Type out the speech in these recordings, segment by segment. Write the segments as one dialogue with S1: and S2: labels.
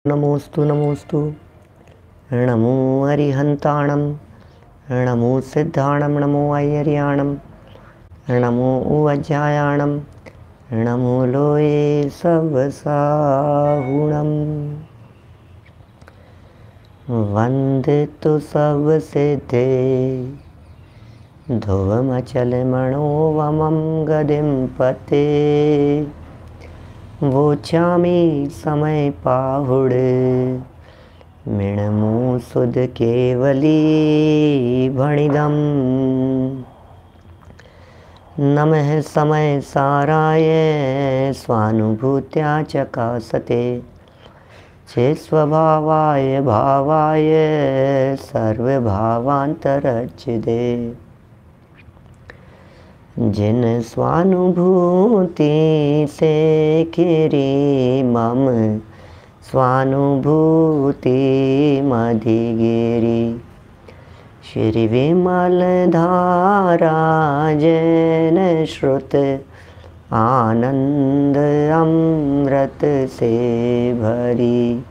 S1: नमोस्तु नमोस्तु। नमो अरिहंताणं, नमो सिद्धाणं, नमो ऐयर्याणं, नमो वज्रायाणं, नमो लोये सवसाहुणं। वंदितु सब सिद्धे ध्रुवमचलमणोवमं गदिं पते। वोचामि समय पाहुड़ मिणमु सुध केवली भणिदम। नमः समय साराय स्वानुभूत्या चकासते चे स्वभावाय भावाय सर्वभावांतरचिदे। जिन स्वानुभूति से खिरी मम स्वानुभूति मधिगिरी। श्री विमल धारा जैन श्रुत आनंद अमृत से भरी।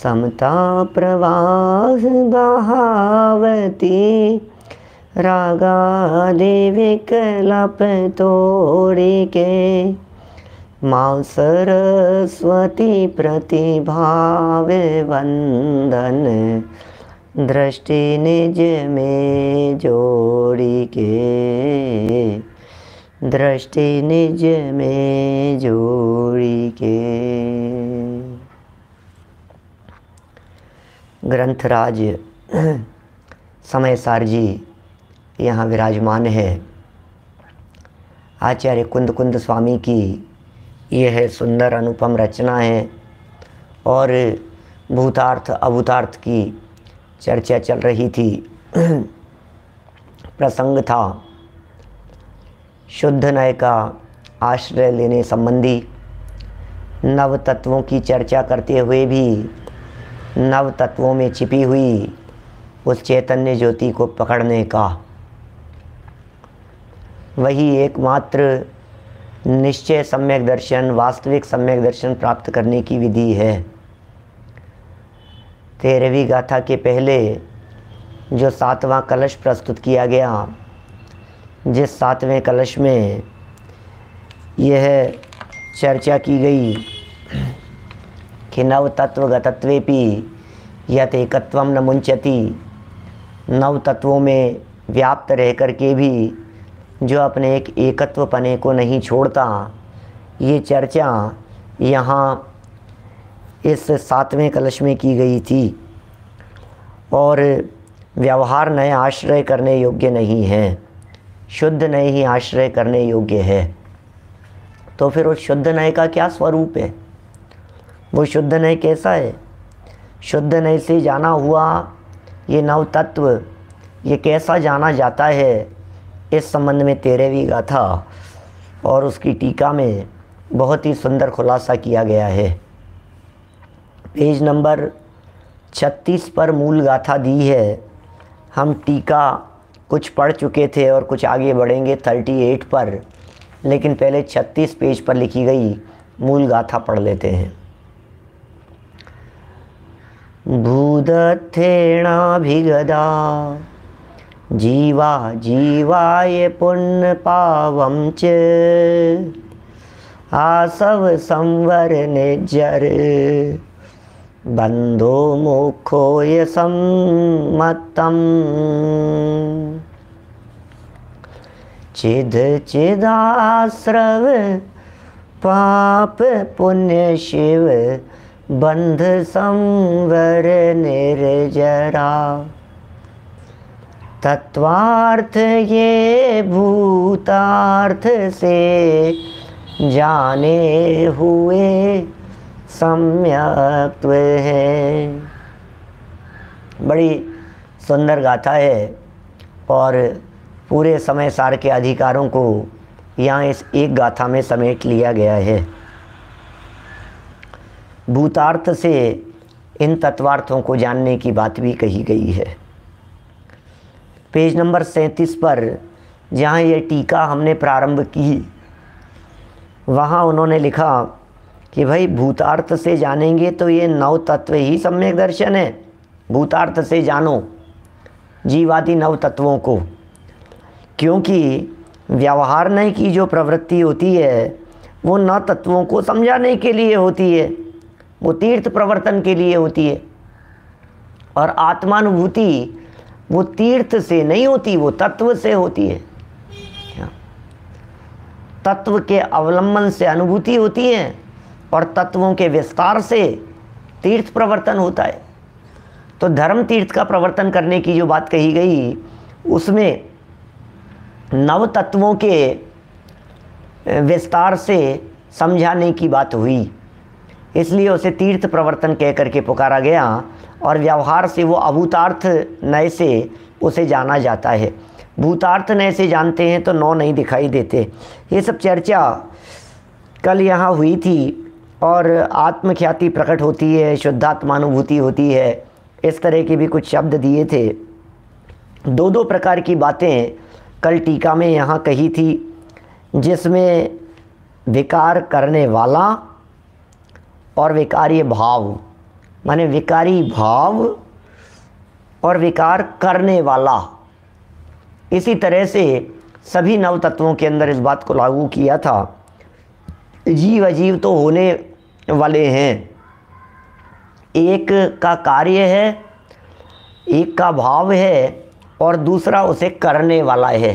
S1: समता प्रवाह बहावती रागादि विकल्प तोड़ी के। माँ सरस्वती प्रतिभाव वंदन दृष्टि निज में जोड़ी के। दृष्टि निज में जोड़ी के। ग्रंथराज समय सार जी यहाँ विराजमान है। आचार्य कुंद कुंद स्वामी की यह सुंदर अनुपम रचना है और भूतार्थ अभूतार्थ की चर्चा चल रही थी। प्रसंग था शुद्ध नय का आश्रय लेने संबंधी। नव तत्वों की चर्चा करते हुए भी नव तत्वों में छिपी हुई उस चैतन्य ज्योति को पकड़ने का वही एकमात्र निश्चय सम्यक दर्शन, वास्तविक सम्यक दर्शन प्राप्त करने की विधि है। 13वीं गाथा के पहले जो 7वां कलश प्रस्तुत किया गया, जिस 7वें कलश में यह चर्चा की गई कि नव तत्व गतत्वेपि यत एकत्वम न मुंचति। नव तत्वों में व्याप्त रह कर के भी जो अपने एक एकत्व पने को नहीं छोड़ता, ये चर्चा यहाँ इस 7वें कलश में की गई थी। और व्यवहार नए आश्रय करने योग्य नहीं है, शुद्ध नए ही आश्रय करने योग्य है। तो फिर उस शुद्ध नए का क्या स्वरूप है? वो शुद्ध नए कैसा है? शुद्ध नए से जाना हुआ ये नव तत्व ये कैसा जाना जाता है, इस संबंध में 13वीं गाथा और उसकी टीका में बहुत ही सुंदर खुलासा किया गया है। पेज नंबर 36 पर मूल गाथा दी है। हम टीका कुछ पढ़ चुके थे और कुछ आगे बढ़ेंगे 38 पर, लेकिन पहले 36 पेज पर लिखी गई मूल गाथा पढ़ लेते हैं। भूदत्थेणाभिगदा जीवा जीवाय पुण्य पावं च। आसव संवर निज्जर बंधो मोक्षो सम्मतम्। चिद चिदाश्रव पाप पुण्य शिव बंध संवर निर्जरा। तत्वार्थ ये भूतार्थ से जाने हुए सम्यक्त्व है। बड़ी सुंदर गाथा है और पूरे समय सार के अधिकारों को यहाँ इस एक गाथा में समेट लिया गया है। भूतार्थ से इन तत्वार्थों को जानने की बात भी कही गई है। पेज नंबर 37 पर जहाँ ये टीका हमने प्रारंभ की, वहाँ उन्होंने लिखा कि भाई भूतार्थ से जानेंगे तो ये नव तत्व ही सम्यक दर्शन है। भूतार्थ से जानो जीवादि नव तत्वों को, क्योंकि व्यवहारने की जो प्रवृत्ति होती है वो नव तत्वों को समझाने के लिए होती है, वो तीर्थ प्रवर्तन के लिए होती है। और आत्मानुभूति वो तीर्थ से नहीं होती, वो तत्व से होती है। तत्व के अवलंबन से अनुभूति होती है और तत्वों के विस्तार से तीर्थ प्रवर्तन होता है। तो धर्म तीर्थ का प्रवर्तन करने की जो बात कही गई उसमें नव तत्वों के विस्तार से समझाने की बात हुई, इसलिए उसे तीर्थ प्रवर्तन कह करके पुकारा गया। और व्यवहार से वो अभूतार्थ नय से उसे जाना जाता है। भूतार्थ नय से जानते हैं तो नौ नहीं दिखाई देते। ये सब चर्चा कल यहाँ हुई थी। और आत्मख्याति प्रकट होती है, शुद्धात्मानुभूति होती है, इस तरह के भी कुछ शब्द दिए थे। दो दो प्रकार की बातें कल टीका में यहाँ कही थी, जिसमें विकार करने वाला और विकार्य भाव, माने विकारी भाव और विकार करने वाला, इसी तरह से सभी नव तत्वों के अंदर इस बात को लागू किया था। जीव अजीव तो होने वाले हैं, एक का कार्य है, एक का भाव है और दूसरा उसे करने वाला है।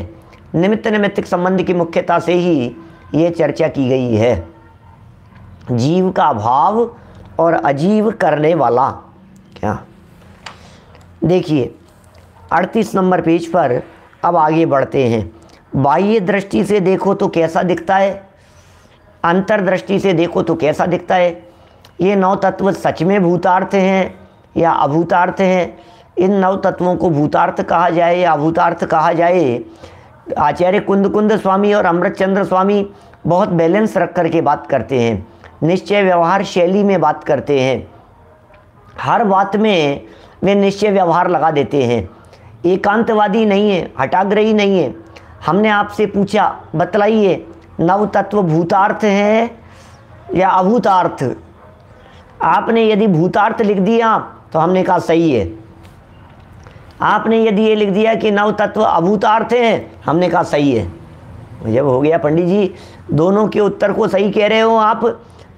S1: निमित्त नैमित्तिक संबंध की मुख्यता से ही ये चर्चा की गई है। जीव का भाव और अजीव करने वाला। क्या देखिए 38 नंबर पेज पर अब आगे बढ़ते हैं। बाह्य दृष्टि से देखो तो कैसा दिखता है, अंतर्दृष्टि से देखो तो कैसा दिखता है। ये नौ तत्व सच में भूतार्थ हैं या अभूतार्थ हैं। इन नव तत्वों को भूतार्थ कहा जाए या अभूतार्थ कहा जाए, आचार्य कुंद स्वामी और अमृतचंद्र स्वामी बहुत बैलेंस रख कर के बात करते हैं, निश्चय व्यवहार शैली में बात करते हैं। हर बात में वे निश्चय व्यवहार लगा देते हैं, एकांतवादी नहीं है, हठाग्रही नहीं है। हमने आपसे पूछा बतलाइए नव तत्व भूतार्थ है या अभूतार्थ। आपने यदि भूतार्थ लिख दिया तो हमने कहा सही है। आपने यदि ये लिख दिया कि नव तत्व अभूतार्थ हैं, हमने कहा सही है। जब हो गया पंडित जी, दोनों के उत्तर को सही कह रहे हो आप,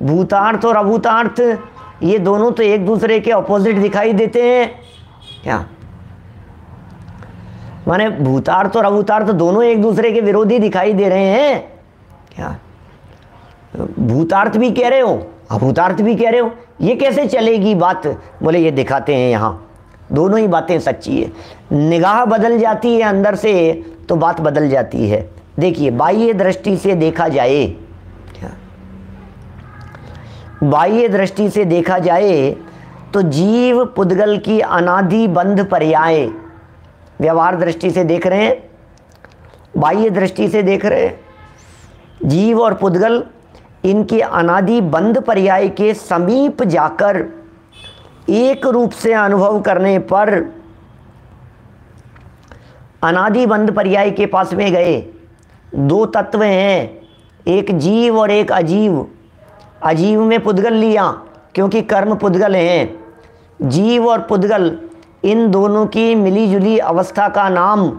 S1: भूतार्थ और अभूतार्थ ये दोनों तो एक दूसरे के ऑपोजिट दिखाई देते हैं। क्या माने भूतार्थ और अभूतार्थ दोनों एक दूसरे के विरोधी दिखाई दे रहे हैं क्या? भूतार्थ भी कह रहे हो, अभूतार्थ भी कह रहे हो, ये कैसे चलेगी बात? बोले ये दिखाते हैं यहाँ दोनों ही बातें सच्ची है। निगाह बदल जाती है अंदर से तो बात बदल जाती है। देखिए बाह्य दृष्टि से देखा जाए, बाह्य दृष्टि से देखा जाए तो जीव पुद्गल की अनादि बंध पर्याय, व्यवहार दृष्टि से देख रहे हैं, बाह्य दृष्टि से देख रहे हैं, जीव और पुद्गल इनके अनादि बंध पर्याय के समीप जाकर एक रूप से अनुभव करने पर, अनादि बंध पर्याय के पास में गए। दो तत्व हैं, एक जीव और एक अजीव। अजीव में पुद्गल लिया क्योंकि कर्म पुद्गल हैं। जीव और पुद्गल इन दोनों की मिली जुली अवस्था का नाम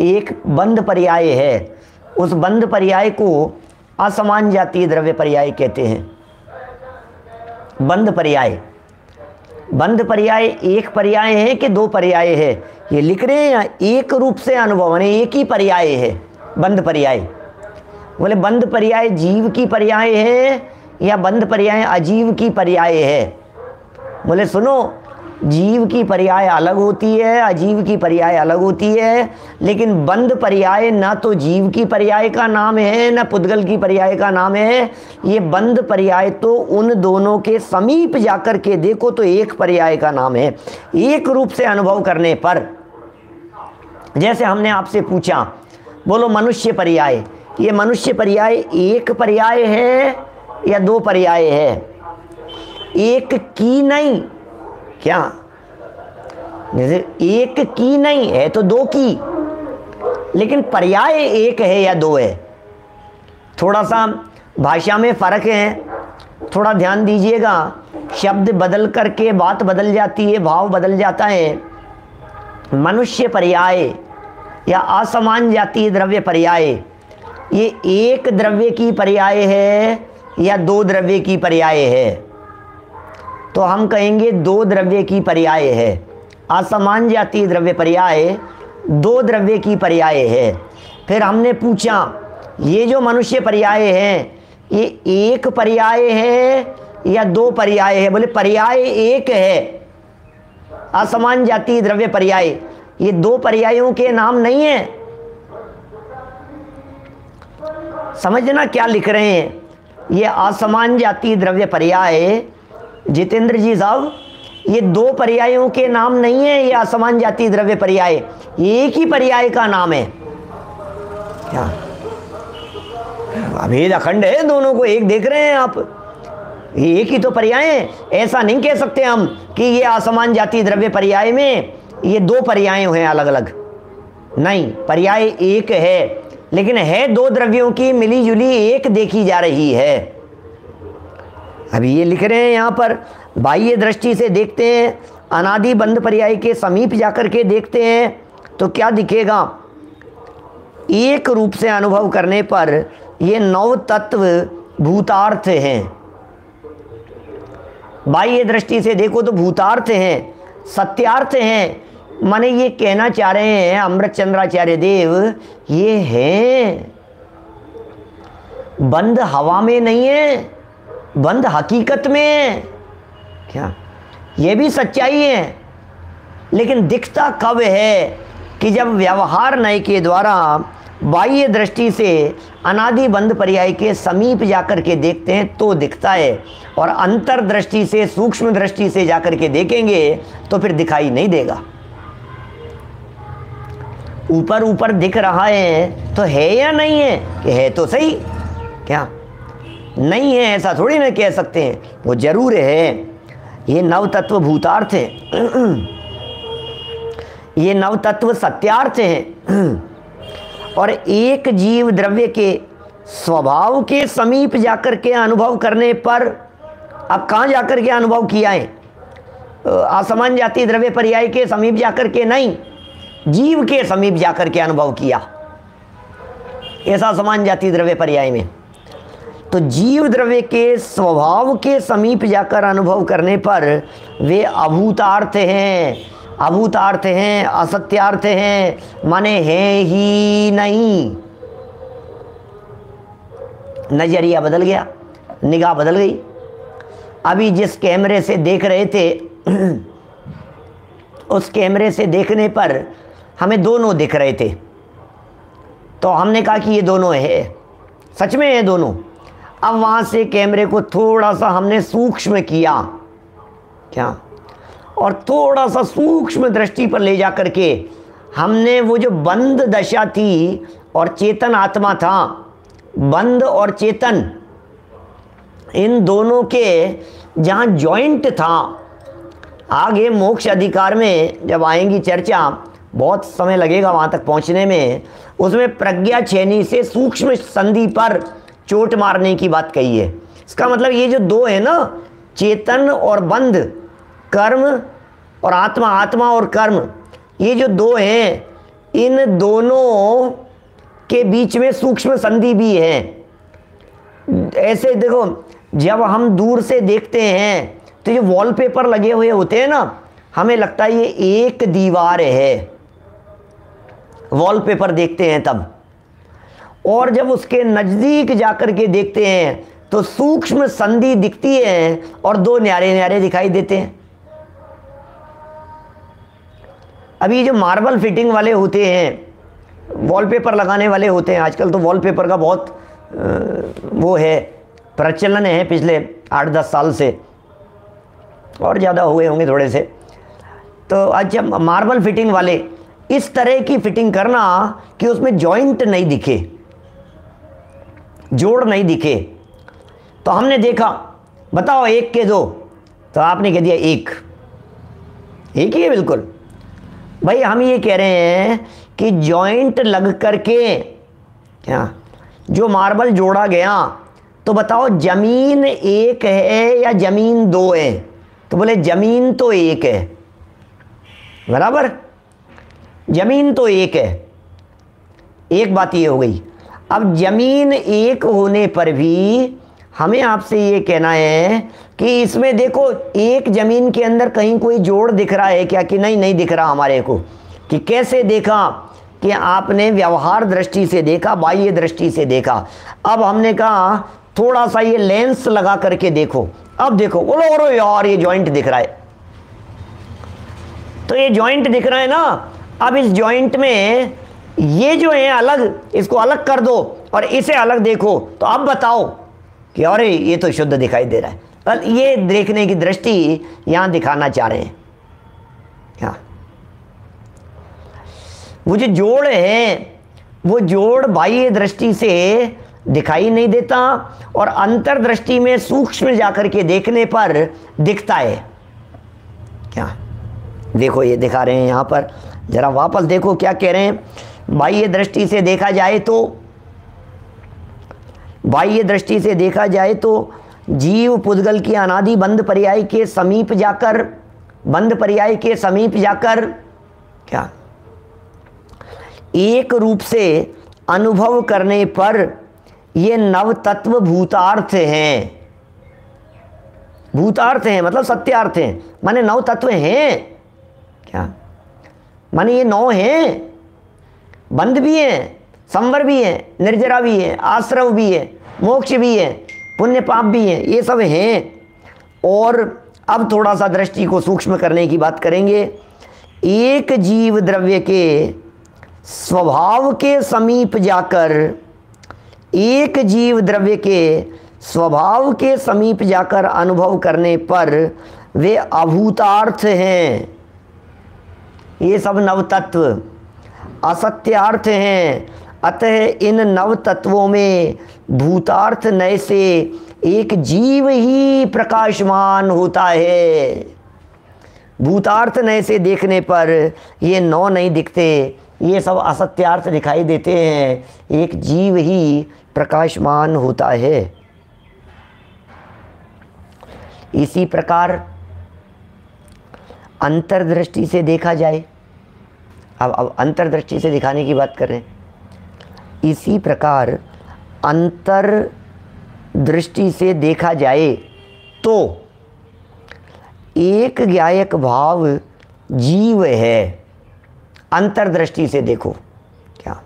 S1: एक बंध पर्याय है। उस बंध पर्याय को असमान जातीय द्रव्य पर्याय कहते हैं। बंध पर्याय, बंध पर्याय एक पर्याय है कि दो पर्याय है ये लिख रहे हैं, या एक रूप से अनुभव यानी एक ही पर्याय है बंध पर्याय। बोले बंध पर्याय जीव की पर्याय है या बंध पर्याय अजीव की पर्याय है? बोले सुनो, जीव की पर्याय अलग होती है, अजीव की पर्याय अलग होती है, लेकिन बंध पर्याय ना तो जीव की पर्याय का नाम है ना पुद्गल की पर्याय का नाम है। ये बंध पर्याय तो उन दोनों के समीप जाकर के देखो तो एक पर्याय का नाम है। एक रूप से अनुभव करने पर, जैसे हमने आपसे पूछा बोलो मनुष्य पर्याय, ये मनुष्य पर्याय एक पर्याय है या दो पर्याय है? एक की नहीं, क्या जैसे एक की नहीं है तो दो की, लेकिन पर्याय एक है या दो है? थोड़ा सा भाषा में फर्क है, थोड़ा ध्यान दीजिएगा, शब्द बदल करके बात बदल जाती है, भाव बदल जाता है। मनुष्य पर्याय या असमान जातीय द्रव्य पर्याय, ये एक द्रव्य की पर्याय है या दो द्रव्य की पर्याय है? तो हम कहेंगे दो द्रव्य की पर्याय है। असमान जातीय द्रव्य पर्याय दो द्रव्य की पर्याय है। फिर हमने पूछा ये जो मनुष्य पर्याय है ये एक पर्याय है या दो पर्याय है? बोले पर्याय एक है। असमान जातीय द्रव्य पर्याय, ये दो पर्यायों के नाम नहीं है। समझना क्या लिख रहे हैं। ये असमान जातीय द्रव्य पर्याय, जितेंद्र जी साहब, ये दो पर्यायों के नाम नहीं है। ये असमान जातीय द्रव्य पर्याय एक ही पर्याय का नाम है। क्या अभेद अखंड है, दोनों को एक देख रहे हैं आप, ये एक ही तो पर्याय है। ऐसा नहीं कह सकते हम कि ये असमान जातीय द्रव्य पर्याय में ये दो पर्याय हैं अलग अलग। नहीं, पर्याय एक है, लेकिन है दो द्रव्यों की मिली जुली एक देखी जा रही है। अभी ये लिख रहे हैं यहाँ पर, बाह्य दृष्टि से देखते हैं, अनादि बंध पर्याय के समीप जाकर के देखते हैं तो क्या दिखेगा? एक रूप से अनुभव करने पर ये नौ तत्व भूतार्थ हैं। बाह्य दृष्टि से देखो तो भूतार्थ हैं, सत्यार्थ हैं। माने ये कहना चाह रहे हैं अमृतचंद्राचार्य देव, ये हैं, बंद हवा में नहीं है, बंद हकीकत में है। क्या ये भी सच्चाई है, लेकिन दिखता कब है कि जब व्यवहार नय के द्वारा बाह्य दृष्टि से अनादि बंध पर्याय के समीप जाकर के देखते हैं तो दिखता है, और अंतर दृष्टि से सूक्ष्म दृष्टि से जाकर के देखेंगे तो फिर दिखाई नहीं देगा। ऊपर ऊपर दिख रहा है तो है या नहीं है? कि है तो सही, क्या नहीं है ऐसा थोड़ी ना कह सकते हैं, वो जरूर है। ये नव तत्व भूतार्थ है, ये नव तत्व सत्यार्थ है। और एक जीव द्रव्य के स्वभाव के समीप जाकर के अनुभव करने पर, अब कहाँ जाकर के अनुभव किया है? असमान जातीय द्रव्य पर्याय के समीप जाकर के नहीं, जीव के समीप जाकर के अनुभव किया ऐसा असमान जातीय द्रव्य पर्याय में। तो जीव द्रव्य के स्वभाव के समीप जाकर अनुभव करने पर वे अभूतार्थ हैं, अभूतार्थ हैं, असत्यार्थ हैं, माने हैं ही नहीं। नजरिया बदल गया, निगाह बदल गई। अभी जिस कैमरे से देख रहे थे उस कैमरे से देखने पर हमें दोनों दिख रहे थे, तो हमने कहा कि ये दोनों है, सच में है दोनों। अब वहाँ से कैमरे को थोड़ा सा हमने सूक्ष्म किया, क्या, और थोड़ा सा सूक्ष्म दृष्टि पर ले जा करके हमने वो जो बंद दशा थी और चेतन आत्मा था, बंद और चेतन, इन दोनों के जहाँ जॉइंट था, आगे मोक्ष अधिकार में जब आएंगी चर्चा, बहुत समय लगेगा वहाँ तक पहुँचने में, उसमें प्रज्ञा छेनी से सूक्ष्म संधि पर चोट मारने की बात कही है। इसका मतलब ये जो दो है ना, चेतन और बंध, कर्म और आत्मा, आत्मा और कर्म, ये जो दो हैं, इन दोनों के बीच में सूक्ष्म संधि भी है। ऐसे देखो, जब हम दूर से देखते हैं तो जो वॉलपेपर लगे हुए होते हैं ना, हमें लगता है ये एक दीवार है, वॉलपेपर देखते हैं तब। और जब उसके नज़दीक जाकर के देखते हैं तो सूक्ष्म संधि दिखती है और दो न्यारे न्यारे दिखाई देते हैं। अभी जो मार्बल फिटिंग वाले होते हैं, वॉलपेपर लगाने वाले होते हैं, आजकल तो वॉलपेपर का बहुत वो है, प्रचलन है पिछले 8-10 साल से, और ज़्यादा हुए होंगे थोड़े से। तो आज जब मार्बल फिटिंग वाले इस तरह की फिटिंग करना कि उसमें जॉइंट नहीं दिखे, जोड़ नहीं दिखे, तो हमने देखा, बताओ एक के दो, तो आपने कह दिया एक ही है बिल्कुल। भाई हम ये कह रहे हैं कि जॉइंट लग करके, क्या, जो मार्बल जोड़ा गया तो बताओ जमीन एक है या जमीन दो है? तो बोले जमीन तो एक है, बराबर, जमीन तो एक है। एक बात ये हो गई। अब जमीन एक होने पर भी हमें आपसे ये कहना है कि इसमें देखो एक जमीन के अंदर कहीं कोई जोड़ दिख रहा है क्या? कि नहीं, नहीं दिख रहा हमारे को। कि कैसे देखा? कि आपने व्यवहार दृष्टि से देखा, बाह्य दृष्टि से देखा। अब हमने कहा थोड़ा सा ये लेंस लगा करके देखो। अब देखो, बोलो अरे यार ये जॉइंट दिख रहा है। तो ये जॉइंट दिख रहा है ना, अब इस जॉइंट में ये जो है अलग, इसको अलग कर दो और इसे अलग देखो, तो अब बताओ कि अरे ये तो शुद्ध दिखाई दे रहा है। और ये देखने की दृष्टि यहां दिखाना चाह रहे हैं। क्या वो जो जोड़ है, वो जोड़ बाह्य दृष्टि से दिखाई नहीं देता और अंतर्दृष्टि में सूक्ष्म जाकर के देखने पर दिखता है। क्या देखो ये दिखा रहे हैं यहां पर, जरा वापस देखो क्या कह रहे हैं। बाह्य दृष्टि से देखा जाए तो, बाह्य दृष्टि से देखा जाए तो जीव पुद्गल की अनादि बंध पर्याय के समीप जाकर, बंध पर्याय के समीप जाकर क्या एक रूप से अनुभव करने पर ये नव तत्व भूतार्थ हैं। भूतार्थ हैं मतलब सत्यार्थ हैं, माने नव तत्व हैं। क्या माने ये नौ हैं, बंध भी हैं, संवर भी है, निर्जरा भी है, आश्रव भी है, मोक्ष भी है, पुण्य पाप भी है, ये सब हैं। और अब थोड़ा सा दृष्टि को सूक्ष्म करने की बात करेंगे। एक जीव द्रव्य के स्वभाव के समीप जाकर, एक जीव द्रव्य के स्वभाव के समीप जाकर अनुभव करने पर वे अभूतार्थ हैं। ये सब नव तत्व असत्यार्थ हैं। अतः इन नव तत्वों में भूतार्थ नय से एक जीव ही प्रकाशमान होता है। भूतार्थ नय से देखने पर ये नौ नहीं दिखते, ये सब असत्यार्थ दिखाई देते हैं। एक जीव ही प्रकाशमान होता है। इसी प्रकार अंतर्दृष्टि से देखा जाए, अब अंतर्दृष्टि से दिखाने की बात कर रहे हैं। इसी प्रकार अंतर्दृष्टि से देखा जाए तो एक ज्ञायक भाव जीव है। अंतर्दृष्टि से देखो, क्या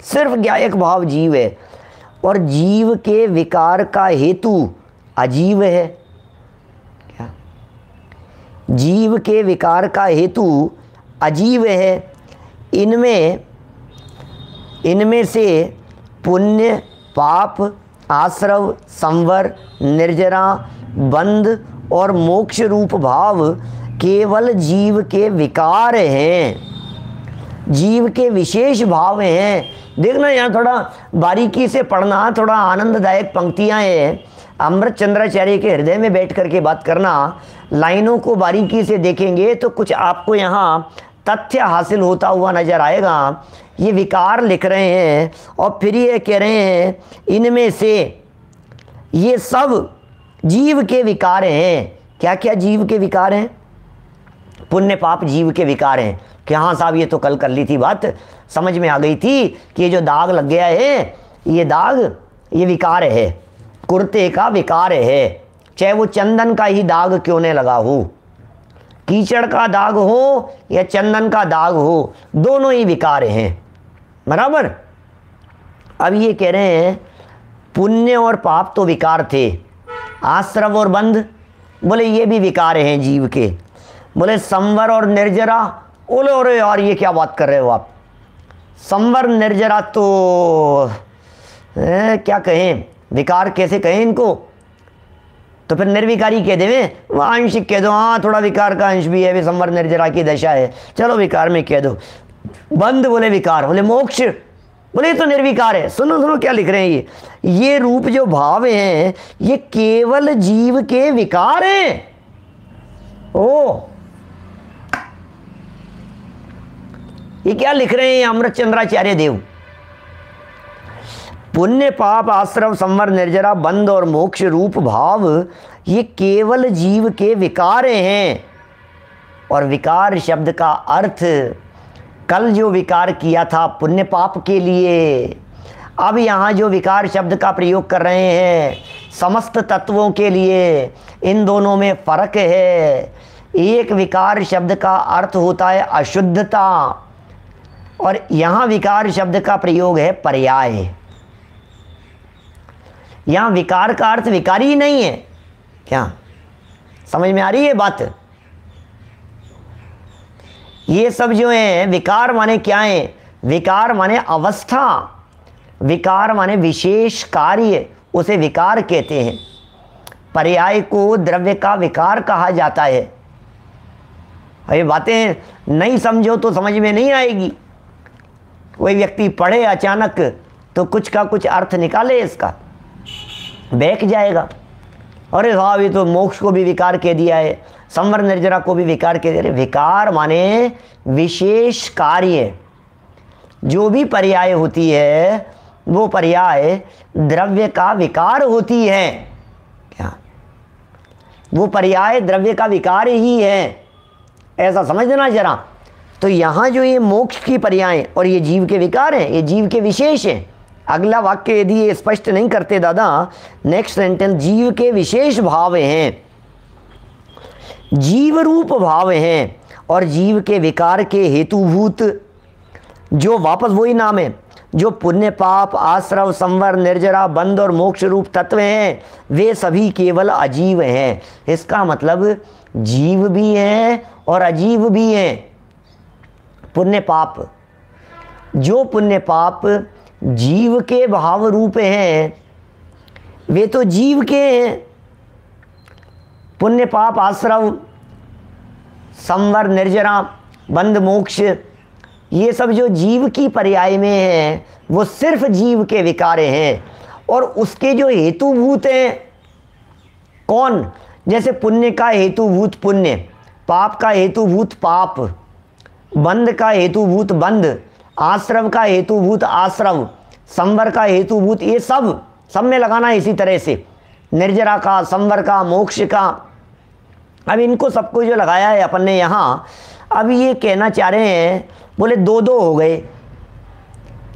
S1: सिर्फ ज्ञायक भाव जीव है और जीव के विकार का हेतु अजीव है। क्या जीव के विकार का हेतु अजीव है। इनमें से पुण्य पाप आश्रव संवर निर्जरा बंध और मोक्ष रूप भाव केवल जीव के विकार हैं, जीव के विशेष भाव हैं। देखना यहाँ थोड़ा बारीकी से पढ़ना, थोड़ा आनंददायक पंक्तियाँ हैं। अमृत चंद्राचार्य के हृदय में बैठ करके बात करना, लाइनों को बारीकी से देखेंगे तो कुछ आपको यहाँ तथ्य हासिल होता हुआ नजर आएगा। ये विकार लिख रहे हैं और फिर ये कह रहे हैं इनमें से ये सब जीव के विकार हैं। क्या क्या जीव के विकार हैं? पुण्य पाप जीव के विकार हैं। कि हाँ साहब ये तो कल कर ली थी बात, समझ में आ गई थी कि ये जो दाग लग गया है, ये दाग ये विकार है, कुर्ते का विकार है। चाहे वो चंदन का ही दाग क्यों न लगा हो, कीचड़ का दाग हो या चंदन का दाग हो, दोनों ही विकार हैं, बराबर। अब ये कह रहे हैं पुण्य और पाप तो विकार थे, आश्रव और बंध बोले ये भी विकार हैं जीव के। बोले संवर और निर्जरा, बोले अरे यार ये क्या बात कर रहे हो आप, संवर निर्जरा तो क्या कहें, विकार कैसे कहें इनको? तो फिर निर्विकारी कह देवें, आंशिक कह दो, हाँ थोड़ा विकार का अंश भी है, भी संवर निर्जरा की दशा है, चलो विकार में कह दो। बंध बोले विकार, बोले मोक्ष बोले तो निर्विकार है। सुनो सुनो क्या लिख रहे हैं, ये रूप जो भाव हैं ये केवल जीव के विकार हैं। ओ ये क्या लिख रहे हैं अमृत चंद्राचार्य देव? पुण्य पाप आश्रव संवर निर्जरा बंध और मोक्ष रूप भाव ये केवल जीव के विकार हैं। और विकार शब्द का अर्थ कल जो विकार किया था पुण्य पाप के लिए, अब यहाँ जो विकार शब्द का प्रयोग कर रहे हैं समस्त तत्वों के लिए, इन दोनों में फर्क है। एक विकार शब्द का अर्थ होता है अशुद्धता, और यहाँ विकार शब्द का प्रयोग है पर्याय। यहाँ विकार का अर्थ विकारी नहीं है। क्या समझ में आ रही है बात? ये सब जो है विकार माने क्या है? विकार माने अवस्था, विकार माने विशेष कार्य, उसे विकार कहते हैं। पर्याय को द्रव्य का विकार कहा जाता है। ये बातें नहीं समझो तो समझ में नहीं आएगी। कोई व्यक्ति पढ़े अचानक तो कुछ का कुछ अर्थ निकाले, इसका बहक जाएगा। अरे साहब ये तो मोक्ष को भी विकार कह दिया है, संवर निर्जरा को भी विकार कह दिया। विकार माने विशेष कार्य। जो भी पर्याय होती है वो पर्याय द्रव्य का विकार होती है। क्या वो पर्याय द्रव्य का विकार ही है, ऐसा समझ देना जरा। तो यहाँ जो ये मोक्ष की पर्याय और ये जीव के विकार हैं, ये जीव के विशेष हैं। अगला वाक्य यदि ये स्पष्ट नहीं करते दादा, नेक्स्ट सेंटेंस, जीव के विशेष भाव हैं, जीव रूप भाव हैं, और जीव के विकार के हेतुभूत जो वापस वही नाम है, जो पुण्य पाप आश्रव संवर निर्जरा बंध और मोक्ष रूप तत्व हैं, वे सभी केवल अजीव हैं। इसका मतलब जीव भी हैं और अजीव भी हैं। पुण्य पाप, जो पुण्य पाप जीव के भाव रूप हैं वे तो जीव के हैं। पुण्य पाप आश्रव संवर निर्जरा बंध मोक्ष ये सब जो जीव की पर्याय में हैं वो सिर्फ जीव के विकार हैं। और उसके जो हेतुभूत हैं कौन? जैसे पुण्य का हेतुभूत पुण्य, पाप का हेतुभूत पाप, बंध का हेतुभूत बंध, आश्रव का हेतुभूत आश्रव, संवर का हेतुभूत, ये सब में लगाना इसी तरह से, निर्जरा का, संवर का, मोक्ष का। अब इनको सबको जो लगाया है अपन ने यहाँ, अब ये कहना चाह रहे हैं, बोले दो दो हो गए।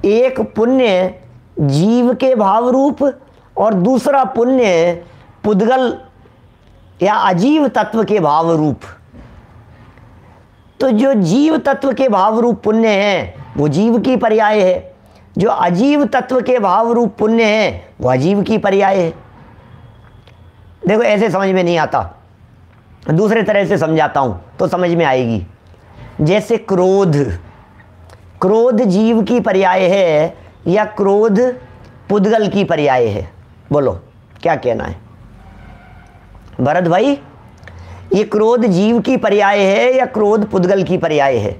S1: एक पुण्य जीव के भाव रूप और दूसरा पुण्य पुद्गल या अजीव तत्व के भाव रूप। तो जो जीव तत्व के भाव रूप पुण्य है वो जीव की पर्याय है, जो अजीव तत्व के भाव रूप पुण्य है वो अजीव की पर्याय है। देखो ऐसे समझ में नहीं आता, दूसरे तरह से समझाता हूं तो समझ में आएगी। जैसे क्रोध, क्रोध जीव की पर्याय है या क्रोध पुद्गल की पर्याय है? बोलो क्या कहना है भरत भाई? ये क्रोध जीव की पर्याय है या क्रोध पुद्गल की पर्याय है?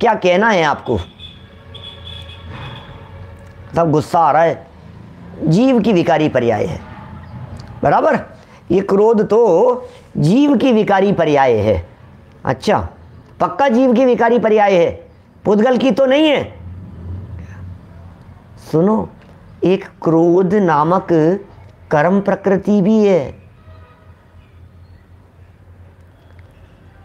S1: क्या कहना है आपको? सब गुस्सा आ रहा है। जीव की विकारी पर्याय है, बराबर। ये क्रोध तो जीव की विकारी पर्याय है। अच्छा, पक्का जीव की विकारी पर्याय है, पुद्गल की तो नहीं है। सुनो, एक क्रोध नामक कर्म प्रकृति भी है।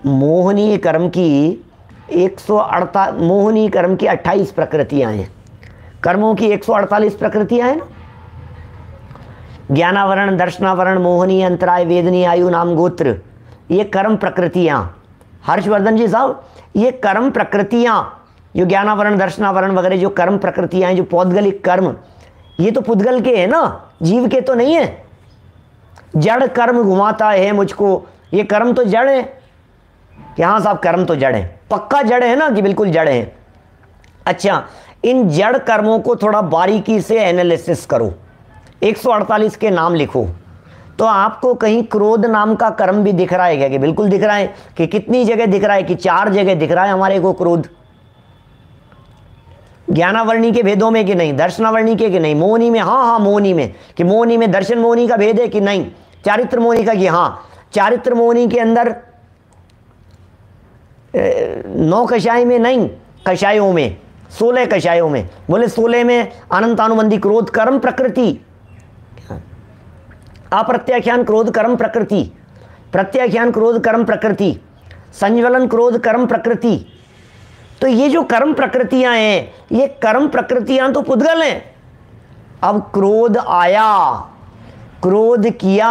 S1: मोहनीय कर्म की 148 मोहनीय कर्म की 28 प्रकृतियां हैं। कर्मों की 148 प्रकृतियां हैं ना। ज्ञानावरण, दर्शनावरण, मोहनीय, अंतराय, वेदनीय, आयु, नाम, गोत्र, ये कर्म प्रकृतियां। हर्षवर्धन जी साहब, ये कर्म प्रकृतियां जो ज्ञानावरण, दर्शनावरण वगैरह जो कर्म प्रकृतियां हैं, जो पौद्गलिक कर्म, ये तो पुद्गल के हैं ना, जीव के तो नहीं है। जड़ कर्म घुमाता है मुझको, ये कर्म तो जड़ है। कि हाँ साहब कर्म तो जड़ है, पक्का जड़ है ना कि बिल्कुल जड़ है। अच्छा, इन जड़ कर्मों को थोड़ा बारीकी से एनालिसिस करो, 148 के नाम लिखो, तो आपको कहीं क्रोध नाम का कर्म भी दिख रहा है क्या? कि बिल्कुल दिख रहा है। कि कितनी जगह दिख रहा है? कि 4 जगह दिख रहा है हमारे को क्रोध। ज्ञानावर्णी के भेदों में कि नहीं, दर्शनावर्णी के कि नहीं, मोहनी में, हाँ मोहनी में, कि मोहनी में दर्शन मोहनी का भेद है कि नहीं, चारित्र मोहनी का कि हाँ, चारित्र मोहनी के अंदर 9 कषाय में नहीं, कषायों में 16 कषायों में। बोले 16 में अनंतानुबंधी क्रोध कर्म प्रकृति, अप्रत्याख्यान क्रोध कर्म प्रकृति, प्रत्याख्यान क्रोध कर्म प्रकृति, संज्वलन क्रोध कर्म प्रकृति। तो ये जो कर्म प्रकृतियां हैं, ये कर्म प्रकृतियां तो पुद्गल हैं। अब क्रोध आया, क्रोध किया,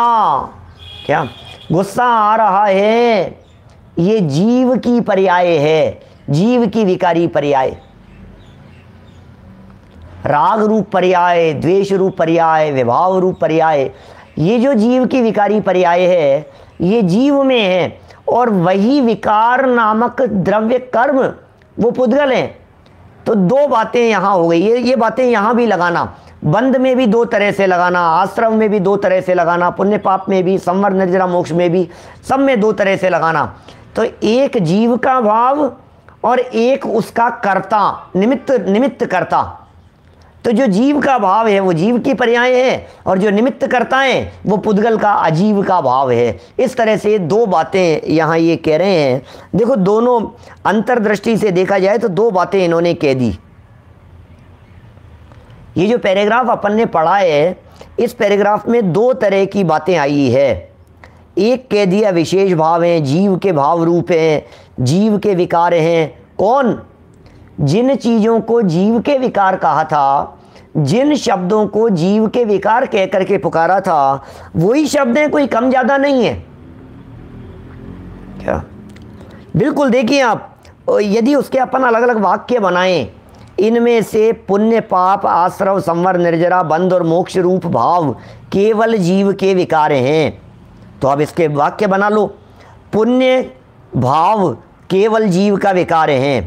S1: क्या गुस्सा आ रहा है, ये जीव की पर्याय है, जीव की विकारी पर्याय। राग रूप पर्याय, द्वेष रूप पर्याय, विभाव रूप पर्याय, ये जो जीव की विकारी पर्याय है ये जीव में है। और वही विकार नामक द्रव्य कर्म वो पुद्गल हैं। तो दो बातें यहाँ हो गई। ये बातें यहाँ भी लगाना, बंध में भी दो तरह से लगाना, आश्रम में भी दो तरह से लगाना, पुण्य पाप में भी, संवर निर्जरा मोक्ष में भी, सब में दो तरह से लगाना। तो एक जीव का भाव और एक उसका कर्ता, निमित्त कर्ता। तो जो जीव का भाव है वो जीव की पर्याय है, और जो निमित्त करता है वो पुद्गल का, अजीव का भाव है। इस तरह से दो बातें यहाँ ये कह रहे हैं। देखो, दोनों अंतर्दृष्टि से देखा जाए तो दो बातें इन्होंने कह दी। ये जो पैराग्राफ अपन ने पढ़ा है, इस पैराग्राफ में दो तरह की बातें आई है। एक कह दिया विशेष भाव हैं, जीव के भाव रूप हैं, जीव के विकार हैं। कौन? जिन चीज़ों को जीव के विकार कहा था, जिन शब्दों को जीव के विकार कह करके पुकारा था, वही शब्द हैं, कोई कम ज़्यादा नहीं है। क्या? बिल्कुल देखिए आप, यदि उसके अपन अलग अलग वाक्य बनाएं, इनमें से पुण्य पाप आश्रव संवर निर्जरा बंध और मोक्ष रूप भाव केवल जीव के विकार हैं। तो अब इसके वाक्य बना लो। पुण्य भाव केवल जीव का विकार हैं,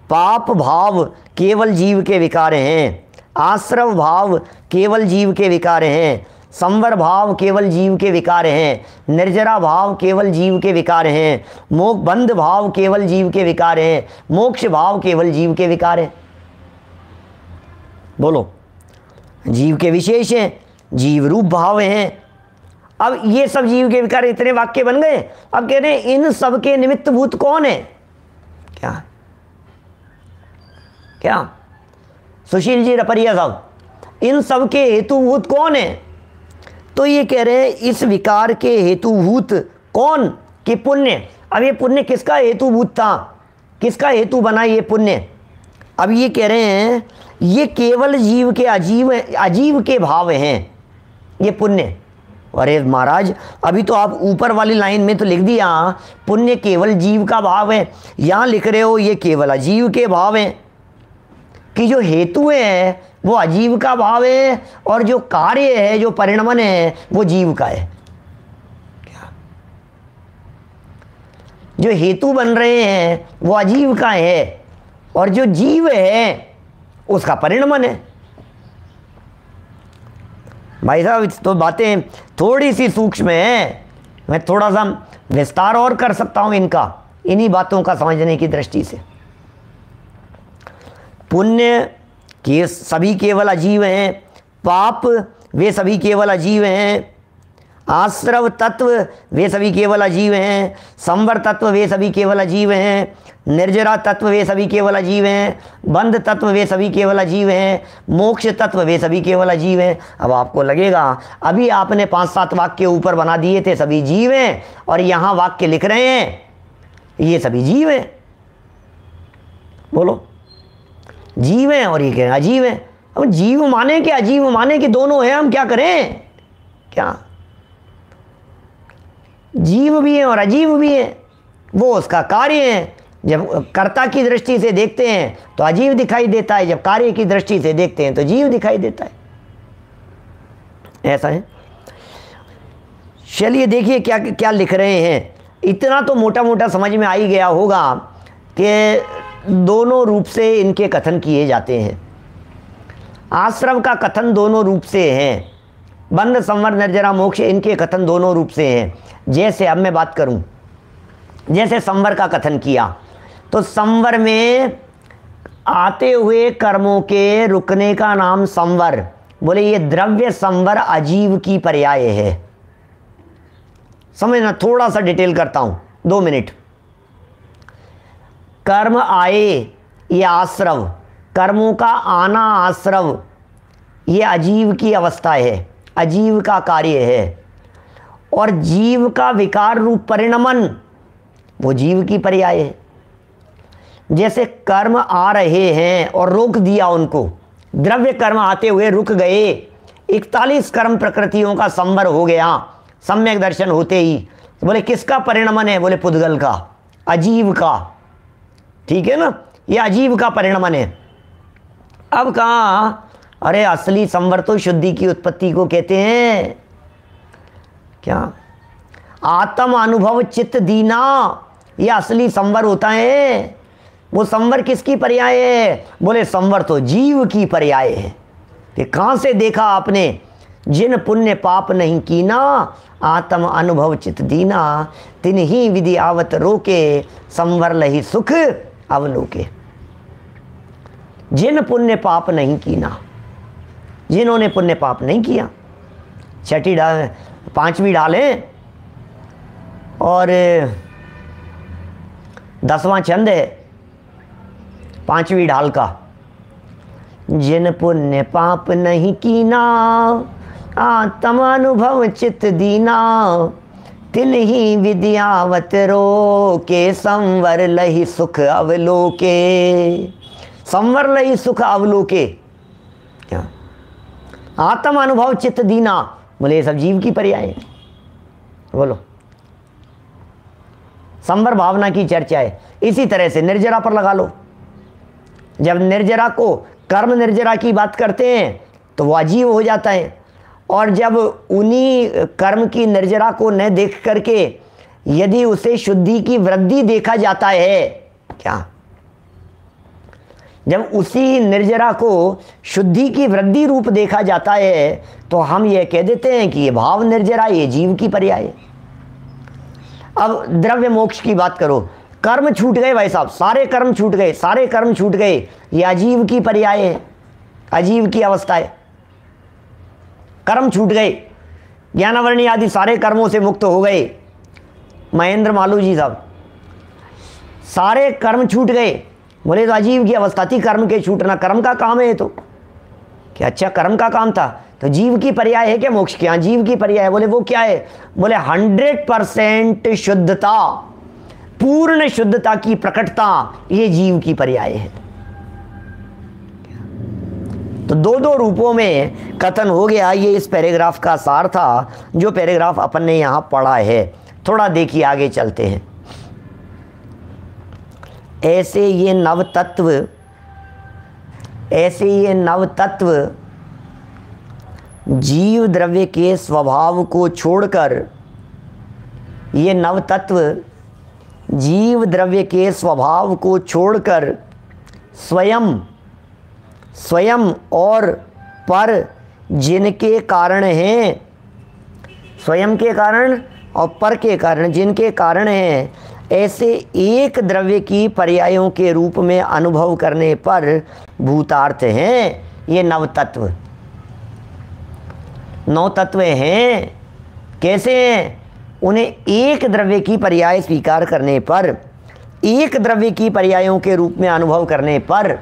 S1: पाप भाव केवल जीव के विकार हैं, आश्रव भाव केवल जीव के विकार हैं, संवर भाव केवल जीव के विकार हैं, निर्जरा भाव केवल जीव के विकार हैं, बंध भाव केवल जीव के विकार हैं, मोक्ष भाव केवल जीव के विकार हैं। बोलो, जीव के विशेष हैं, जीव रूप भाव हैं। अब ये सब जीव के विकार, इतने वाक्य बन गए। अब कह रहे हैं इन सब के निमित्त भूत कौन है? क्या क्या सुशील जी रपरिया साहब, इन सब के हेतुभूत कौन है? तो ये कह रहे हैं इस विकार के हेतुभूत कौन? कि पुण्य। अब ये पुण्य किसका हेतुभूत था, किसका हेतु बना ये पुण्य? अब ये कह रहे हैं ये केवल जीव के अजीव के भाव हैं ये पुण्य। अरे महाराज, अभी तो आप ऊपर वाली लाइन में तो लिख दिया पुण्य केवल जीव का भाव है, यहाँ लिख रहे हो ये केवल अजीव के भाव हैं, कि जो हेतु है वो अजीव का भाव है और जो कार्य है, जो परिणमन है, वो जीव का है। क्या? जो हेतु बन रहे हैं वो अजीव का है और जो जीव है उसका परिणमन है। भाई साहब, तो बातें थोड़ी सी सूक्ष्म हैं, मैं थोड़ा सा विस्तार और कर सकता हूं इनका, इन्हीं बातों का समझने की दृष्टि से। पुण्य के सभी केवल अजीव हैं, पाप वे सभी केवल अजीव हैं, आश्रव तत्व वे सभी केवल अजीव हैं, संवर तत्व वे सभी केवल अजीव हैं, निर्जरा तत्व वे सभी केवल अजीव हैं, बंध तत्व वे सभी केवल अजीव हैं, मोक्ष तत्व वे सभी केवल अजीव हैं। अब आपको लगेगा अभी आपने 5-7 वाक्य ऊपर बना दिए थे, सभी जीव हैं, और यहाँ वाक्य लिख रहे हैं ये सभी जीव हैं। बोलो, जीव हैं और ये कह रहे हैं अजीव हैं। अब जीव माने कि अजीव माने कि दोनों हैं, हम क्या करें? क्या? जीव भी है और अजीव भी है, वो उसका कार्य है। जब कर्ता की दृष्टि से देखते हैं तो अजीव दिखाई देता है, जब कार्य की दृष्टि से देखते हैं तो जीव दिखाई देता है। ऐसा है। चलिए देखिए क्या क्या लिख रहे हैं। इतना तो मोटा मोटा समझ में आ ही गया होगा कि दोनों रूप से इनके कथन किए जाते हैं। आश्रम का कथन दोनों रूप से है, बंध संवर निर्जरा मोक्ष इनके कथन दोनों रूप से हैं। जैसे अब मैं बात करूं, जैसे संवर का कथन किया तो संवर में आते हुए कर्मों के रुकने का नाम संवर। बोले ये द्रव्य संवर अजीव की पर्याय है। समझना, थोड़ा सा डिटेल करता हूं, 2 मिनट। कर्म आए ये आश्रव, कर्मों का आना आश्रव ये अजीव की अवस्था है, अजीव का कार्य है। और जीव का विकार रूप परिणमन वो जीव की पर्याय है। जैसे कर्म आ रहे हैं और रोक दिया उनको, द्रव्य कर्म आते हुए रुक गए, 41 कर्म प्रकृतियों का संवर हो गया सम्यक दर्शन होते ही। तो बोले किसका परिणमन है? बोले पुद्गल का, अजीव का। ठीक है ना, ये अजीव का परिणमन है। अब कहा अरे असली संवर तो शुद्धि की उत्पत्ति को कहते हैं। क्या? आत्म अनुभव चित्त दीना, ये असली संवर होता है। वो संवर किसकी पर्याय है? बोले संवर तो जीव की पर्याय है। कि कहाँ से देखा आपने? जिन पुण्य पाप नहीं कीना, आत्म अनुभव चित्त दीना, तिन ही विधि आवत रोके, संवर लही सुख अवलोके। जिन पुण्य पाप नहीं कीना, जिन्होंने पुण्य पाप नहीं किया, छठी डाल 5वीं डालें और 10वां छंद है 5वीं ढाल का। जिन पुण्य पाप नहीं कीना, आत्म अनुभव चित्त दीना, तिन ही विद्यावत रोके, संवर लही सुख अवलोके। संवर लही सुख अवलोके, क्या? आत्म अनुभव चित्त दीना, बोले ये सब जीव की पर्याय है। बोलो, संवर भावना की चर्चा है। इसी तरह से निर्जरा पर लगा लो। जब निर्जरा को कर्म निर्जरा की बात करते हैं तो वो अजीव हो जाता है, और जब उन्हीं कर्म की निर्जरा को न देख करके यदि उसे शुद्धि की वृद्धि देखा जाता है, क्या? जब उसी निर्जरा को शुद्धि की वृद्धि रूप देखा जाता है तो हम ये कह देते हैं कि ये भाव निर्जरा, ये जीव की पर्याय है। अब द्रव्य मोक्ष की बात करो, कर्म छूट गए भाई साहब, सारे कर्म छूट गए, सारे कर्म छूट गए, ये अजीव की पर्याय है, अजीव की अवस्था है। कर्म छूट गए, ज्ञानावरणी आदि सारे कर्मों से मुक्त हो गए। महेंद्र मालू जी साहब, सारे कर्म छूट गए, बोले तो अजीव की अवस्था थी कर्म के छूटना। कर्म का काम है तो क्या? अच्छा, कर्म का काम था तो जीव की पर्याय है क्या मोक्ष? क्या जीव की पर्याय है? बोले वो क्या है? बोले 100% शुद्धता, पूर्ण शुद्धता की प्रकटता, ये जीव की पर्याय है। तो दो रूपों में कथन हो गया। ये इस पैराग्राफ का सार था जो पैराग्राफ अपन ने यहां पढ़ा है। थोड़ा देखिए, आगे चलते हैं। ऐसे ये नव तत्व जीव द्रव्य के स्वभाव को छोड़कर, ये नव तत्व जीव द्रव्य के स्वभाव को छोड़कर स्वयं और पर जिनके कारण हैं, स्वयं के कारण और पर के कारण जिनके कारण हैं, ऐसे एक द्रव्य की पर्यायों के रूप में अनुभव करने पर भूतार्थ हैं ये नव तत्व। नौ तत्व हैं, कैसे हैं? उन्हें एक द्रव्य की पर्याय स्वीकार करने पर, एक द्रव्य की पर्यायों के रूप में अनुभव करने पर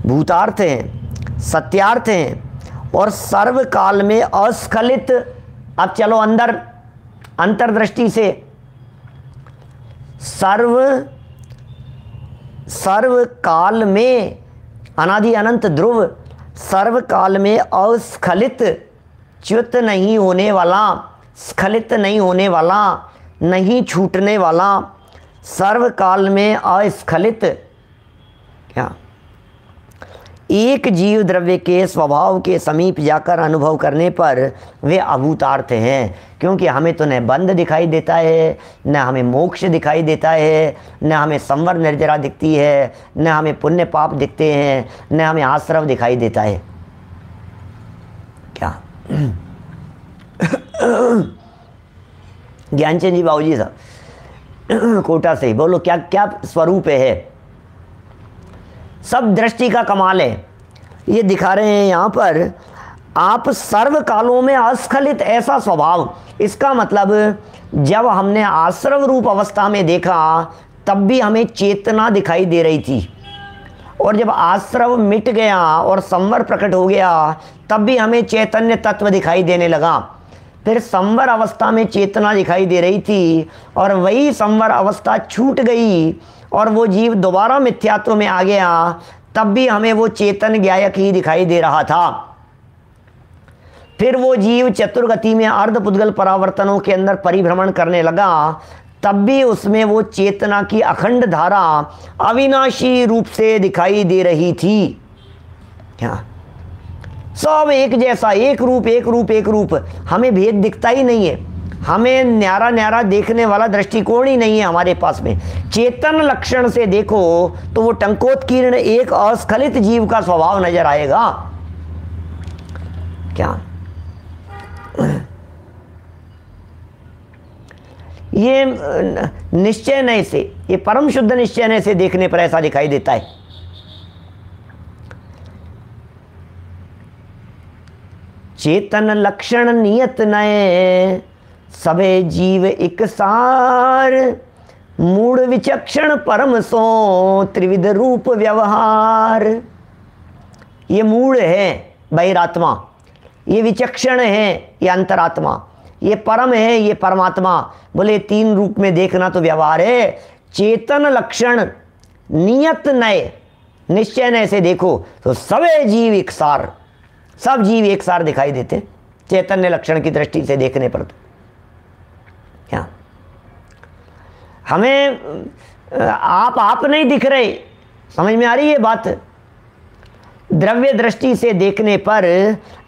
S1: भूतार्थ हैं, सत्यार्थ हैं और सर्वकाल में अस्खलित। अब चलो अंदर, अंतर्दृष्टि से सर्व काल में, अनादि अनंत ध्रुव, सर्व काल में अस्खलित, च्युत नहीं होने वाला, स्खलित नहीं होने वाला, नहीं छूटने वाला, सर्व काल में अस्खलित, क्या? एक जीव द्रव्य के स्वभाव के समीप जाकर अनुभव करने पर वे अभूतार्थ हैं। क्योंकि हमें तो न बंध दिखाई देता है, न हमें मोक्ष दिखाई देता है, न हमें संवर निर्जरा दिखती है, न हमें पुण्य पाप दिखते हैं, न हमें आश्रव दिखाई देता है। क्या? ज्ञानचंद जी बाबूजी साहब कोटा से, बोलो क्या क्या स्वरूप है? सब दृष्टि का कमाल है। ये दिखा रहे हैं यहाँ पर, आप सर्व कालों में अस्खलित, ऐसा स्वभाव। इसका मतलब जब हमने आश्रव रूप अवस्था में देखा तब भी हमें चेतना दिखाई दे रही थी, और जब आश्रव मिट गया और संवर प्रकट हो गया तब भी हमें चैतन्य तत्व दिखाई देने लगा। फिर संवर अवस्था में चेतना दिखाई दे रही थी और वही संवर अवस्था छूट गई और वो जीव दोबारा मिथ्यात्व में आ गया, तब भी हमें वो चेतन ज्ञायक ही दिखाई दे रहा था। फिर वो जीव चतुर्गति में अर्धपुद्गल परावर्तनों के अंदर परिभ्रमण करने लगा, तब भी उसमें वो चेतना की अखंड धारा अविनाशी रूप से दिखाई दे रही थी। क्या सब एक जैसा, एक रूप एक रूप एक रूप, हमें भेद दिखता ही नहीं है। हमें न्यारा न्यारा देखने वाला दृष्टिकोण ही नहीं है हमारे पास में। चेतन लक्षण से देखो तो वो टंकोत्कीर्ण एक अस्खलित जीव का स्वभाव नजर आएगा। क्या ये निश्चय नय से, ये परम शुद्ध निश्चय नय से देखने पर ऐसा दिखाई देता है। चेतन लक्षण नियत नय, सबे जीव एक सार, मूड विचक्षण परम सो, त्रिविध रूप व्यवहार। ये मूड है बहिरात्मा, ये विचक्षण है ये अंतरात्मा, ये परम है ये परमात्मा। बोले तीन रूप में देखना तो व्यवहार है। चेतन लक्षण नियत नय, निश्चय नय से देखो तो सबे जीव एक सार, सब जीव एक सार दिखाई देते चैतन्य लक्षण की दृष्टि से देखने पर। तो क्या हमें आप नहीं दिख रहे, समझ में आ रही है बात? द्रव्य दृष्टि से देखने पर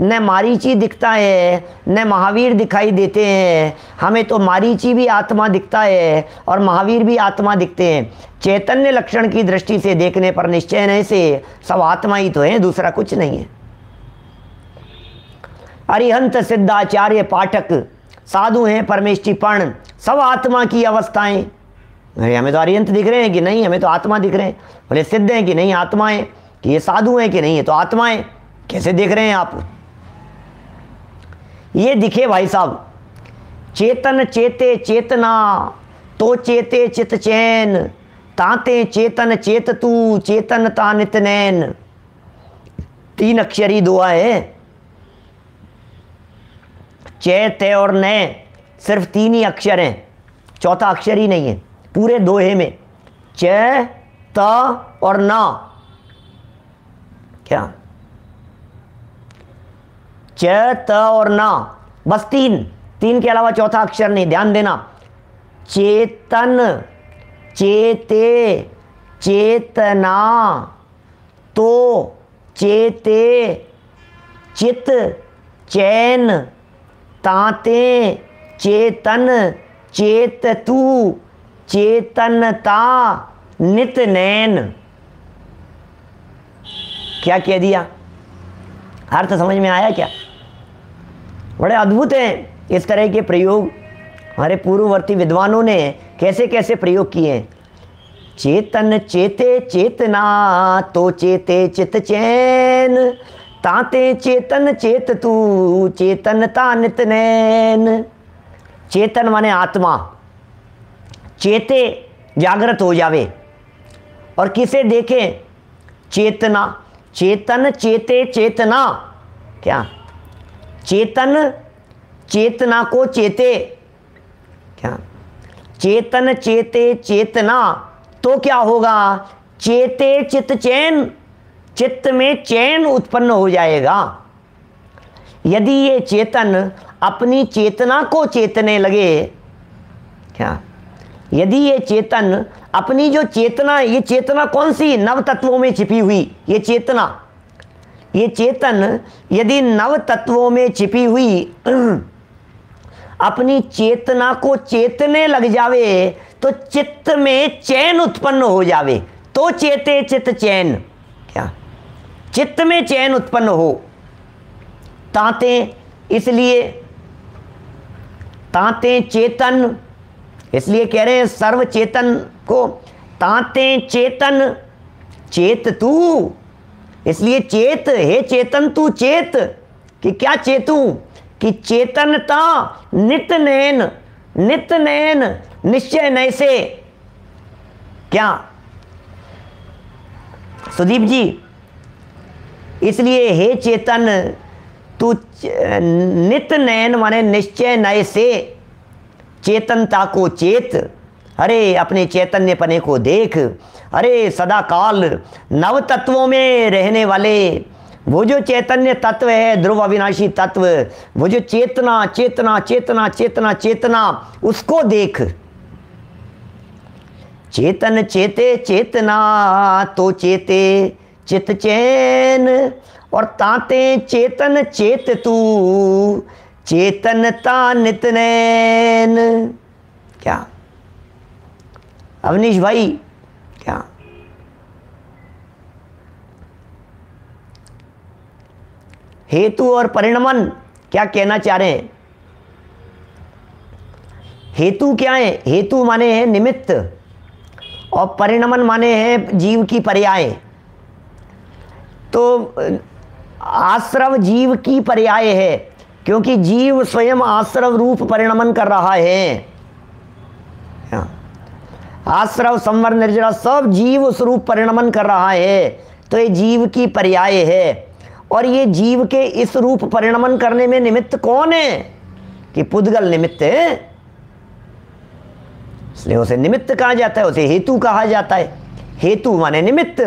S1: न मारीची दिखता है न महावीर दिखाई देते हैं। हमें तो मारीची भी आत्मा दिखता है और महावीर भी आत्मा दिखते हैं। चैतन्य लक्षण की दृष्टि से देखने पर निश्चय नहीं से सब आत्मा ही तो है, दूसरा कुछ नहीं है। अरिहंत सिद्धाचार्य पाठक साधु हैं परमेष्टिपर्ण, सब आत्मा की अवस्थाएं। अरे हमें तो अरिहंत दिख रहे हैं कि नहीं, हमें तो आत्मा दिख रहे हैं। बोले सिद्ध हैं कि नहीं आत्माएं, कि ये साधु हैं कि नहीं ये तो आत्माएं, कैसे देख रहे हैं आप? ये दिखे भाई साहब, चेतन चेते चेतना, तो चेते चित चैन, ताते चेतन चेत तू, चेतन ता नित नैन। तीन अक्षरी दुआ है। चैत और नय सिर्फ तीन ही अक्षर हैं, चौथा अक्षर ही नहीं है पूरे दोहे में। च त और ना, क्या च त और ना, बस तीन, तीन के अलावा चौथा अक्षर नहीं, ध्यान देना। चेतन चेते चेतना, तो चेते चित चैन, ताते चेतन चेत तू, चेतनता नित नैन। क्या कह दिया? अर्थ समझ में आया क्या? बड़े अद्भुत हैं इस तरह के प्रयोग। हमारे पूर्ववर्ती विद्वानों ने कैसे कैसे प्रयोग किए हैं। चेतन चेते चेतना, तो चेते चित चैन, ताते चेतन चेत तू, चेतनता नित नैन। चेतन माने आत्मा, चेते जागृत हो जावे और किसे देखे? चेतना, चेतन चेते चेतना, क्या चेतन चेतना को चेते, क्या चेतन चेते चेतना, तो क्या होगा? चेते चित चैन, चित्त में चैन उत्पन्न हो जाएगा। यदि ये चेतन अपनी चेतना को चेतने लगे, क्या यदि ये चेतन अपनी जो चेतना, ये चेतना कौन सी? नव तत्वों में छिपी हुई ये चेतना, ये चेतन यदि नव तत्वों में छिपी हुई अपनी चेतना को चेतने लग जावे तो चित्त में चैन उत्पन्न हो जावे, तो चेते चित चैन, क्या चित्त में चैन उत्पन्न हो। ताते, इसलिए ताते चेतन, इसलिए कह रहे हैं सर्व चेतन को ताते चेतन चेत तू, इसलिए चेत, हे चेतन तू चेत, कि क्या चेतू? कि चेतनता नित नैन, नित नैन निश्चय नय से, क्या सुदीप जी, इसलिए हे चेतन तू नित नयन माने निश्चय नय से चेतनता को चेत, अरे अपने चैतन्य पने को देख, अरे सदा काल नव तत्वों में रहने वाले वो जो चैतन्य तत्व है, ध्रुव अविनाशी तत्व, वो जो चेतना चेतना चेतना चेतना चेतना, उसको देख। चेतन चेते चेतना तो चेते चित चैन, और ताते चेतन चेत तू चेतनता नित नैन। क्या अवनीश भाई, क्या हेतु और परिणमन क्या कहना चाह रहे हैं? हेतु क्या है? हेतु माने है निमित्त, और परिणमन माने है जीव की पर्याय। तो आश्रव जीव की पर्याय है, क्योंकि जीव स्वयं आश्रव रूप परिणमन कर रहा है। आश्रव संवर निर्जरा सब जीव उस रूप परिणमन कर रहा है, तो ये जीव की पर्याय है। और ये जीव के इस रूप परिणमन करने में निमित्त कौन है? कि पुद्गल निमित्त है, इसलिए उसे निमित्त कहा जाता है, उसे हेतु कहा जाता है। हेतु माने निमित्त,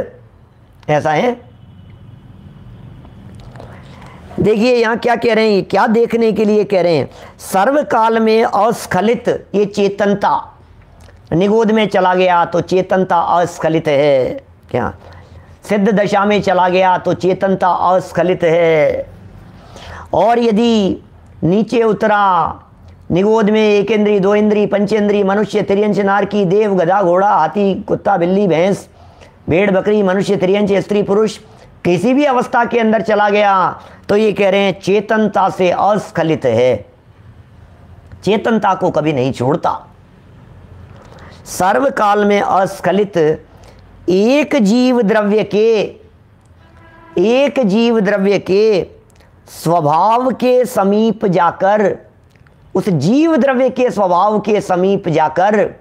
S1: ऐसा है। देखिए यहां क्या कह रहे हैं, क्या देखने के लिए कह रहे हैं? सर्वकाल में अस्खलित ये चेतनता, निगोद में चला गया तो चेतनता अस्खलित है। क्या सिद्ध दशा में चला गया तो चेतनता अस्खलित है। और यदि नीचे उतरा निगोद में, एक इंद्री, दो इंद्री, पंचेंद्री, मनुष्य, त्रियंश, नारकी, देव, गधा, घोड़ा, हाथी, कुत्ता, बिल्ली, भैंस, भेड़, बकरी, मनुष्य, त्रियंश, स्त्री, पुरुष, किसी भी अवस्था के अंदर चला गया तो ये कह रहे हैं चेतनता से अस्खलित है, चेतनता को कभी नहीं छोड़ता। सर्वकाल में अस्खलित एक जीव द्रव्य के स्वभाव के समीप जाकर, उस जीव द्रव्य के स्वभाव के समीप जाकर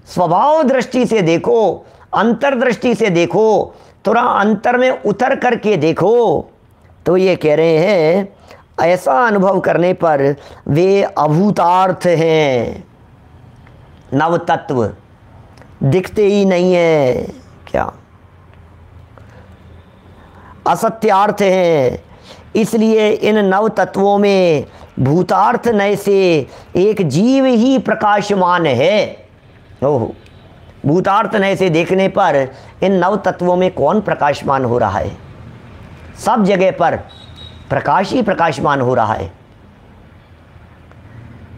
S1: स्वभाव दृष्टि से देखो, अंतर्दृष्टि से देखो, थोड़ा अंतर में उतर करके देखो, तो ये कह रहे हैं ऐसा अनुभव करने पर वे अभूतार्थ हैं, नव तत्व दिखते ही नहीं है। क्या असत्यार्थ हैं। इसलिए इन नव तत्वों में भूतार्थ नय से एक जीव ही प्रकाशमान है। ओह, भूतार्थ नय से देखने पर इन नव तत्वों में कौन प्रकाशमान हो रहा है? सब जगह पर प्रकाश ही प्रकाशमान हो रहा है।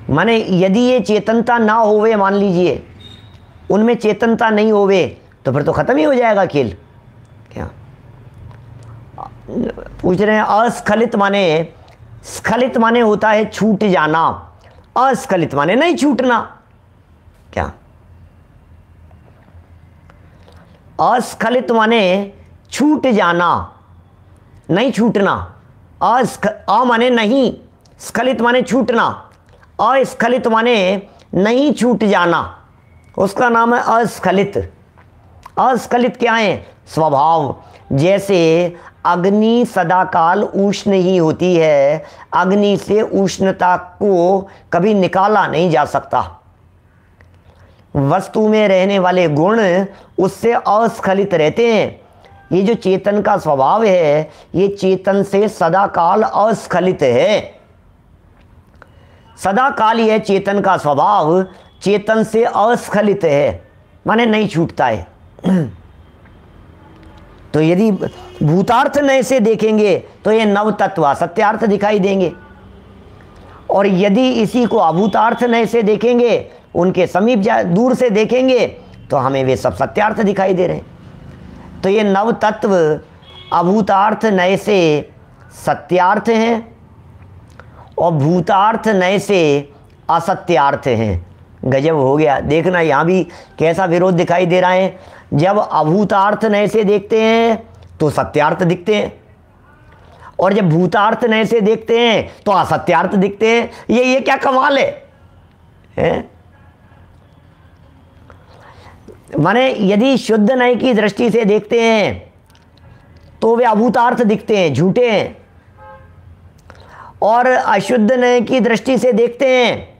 S1: माने यदि ये चेतनता ना होवे, मान लीजिए उनमें चेतनता नहीं होवे, तो फिर तो खत्म ही हो जाएगा खेल। क्या पूछ रहे हैं? अस्खलित माने, स्खलित माने होता है छूट जाना, अस्खलित माने नहीं छूटना। क्या अस्खलित माने छूट जाना, नहीं छूटना। अ माने नहीं, स्खलित माने छूटना, अस्खलित माने नहीं छूट जाना, उसका नाम है अस्खलित। अस्खलित क्या है? स्वभाव। जैसे अग्नि सदाकाल उष्ण ही होती है, अग्नि से उष्णता को कभी निकाला नहीं जा सकता। वस्तु में रहने वाले गुण उससे अस्खलित रहते हैं। ये जो चेतन का स्वभाव है, ये चेतन से सदाकाल अस्खलित है। सदाकाल यह चेतन का स्वभाव चेतन से अस्खलित है, माने नहीं छूटता है। तो यदि भूतार्थ नय से देखेंगे तो ये नव तत्व सत्यार्थ दिखाई देंगे, और यदि इसी को अभूतार्थ नय से देखेंगे, उनके समीप दूर से देखेंगे, तो हमें वे सब सत्यार्थ दिखाई दे रहे हैं। तो ये नव तत्व अभूतार्थ नय से सत्यार्थ हैं और भूतार्थ नय से असत्यार्थ हैं। गजब हो गया। देखना यहाँ भी कैसा विरोध दिखाई दे रहा है। जब अभूतार्थ नय से देखते हैं तो सत्यार्थ दिखते हैं, और जब भूतार्थ नय से देखते हैं तो असत्यार्थ दिखते हैं। ये क्या कमाल है? माने यदि शुद्ध नय की दृष्टि से देखते हैं तो वे अभूतार्थ दिखते हैं, झूठे हैं। और अशुद्ध नय की दृष्टि से देखते हैं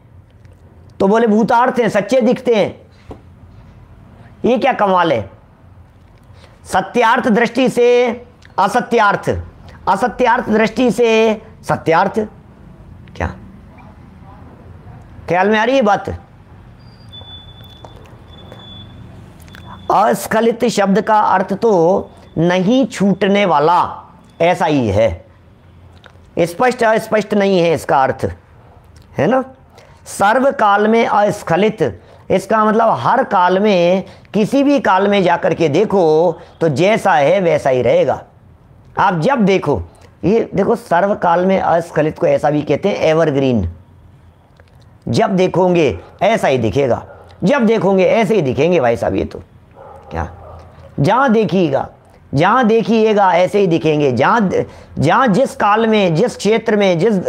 S1: तो बोले भूतार्थ हैं, सच्चे दिखते हैं। ये क्या कमाल है। सत्यार्थ दृष्टि से असत्यार्थ, असत्यार्थ दृष्टि से सत्यार्थ। क्या ख्याल में आ रही है बात। अस्खलित शब्द का अर्थ तो नहीं छूटने वाला, ऐसा ही है। स्पष्ट अस्पष्ट नहीं है इसका अर्थ, है ना। सर्व काल में अस्खलित, इसका मतलब हर काल में, किसी भी काल में जाकर के देखो तो जैसा है वैसा ही रहेगा। आप जब देखो, ये देखो सर्व काल में अस्खलित को ऐसा भी कहते हैं एवरग्रीन। जब देखोगे ऐसा ही दिखेगा, जब देखोगे ऐसे ही दिखेंगे भाई साहब। ये तो क्या, जहाँ देखिएगा, जहाँ देखिएगा ऐसे ही दिखेंगे। जहाँ जिस काल में, जिस क्षेत्र में, जिस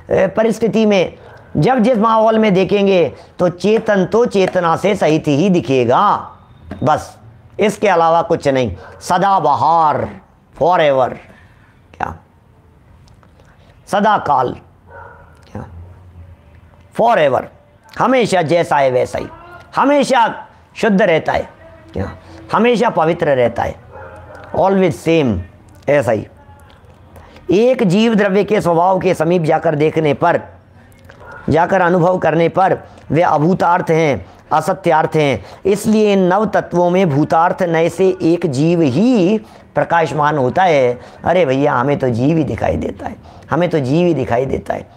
S1: परिस्थिति में, जब जिस माहौल में देखेंगे तो चेतन तो चेतना से सहित ही दिखेगा, बस इसके अलावा कुछ नहीं। सदाबहार, फॉर एवर, क्या सदा काल, क्या फॉर एवर, हमेशा जैसा है वैसा ही, हमेशा शुद्ध रहता है, क्या हमेशा पवित्र रहता है, ऑलवेज सेम, ऐसा ही। एक जीव द्रव्य के स्वभाव के समीप जाकर देखने पर, जाकर अनुभव करने पर वे अभूतार्थ हैं, असत्यार्थ हैं। इसलिए इन नव तत्वों में भूतार्थ नय से एक जीव ही प्रकाशमान होता है। अरे भैया हमें तो जीव ही दिखाई देता है, हमें तो जीव ही दिखाई देता है।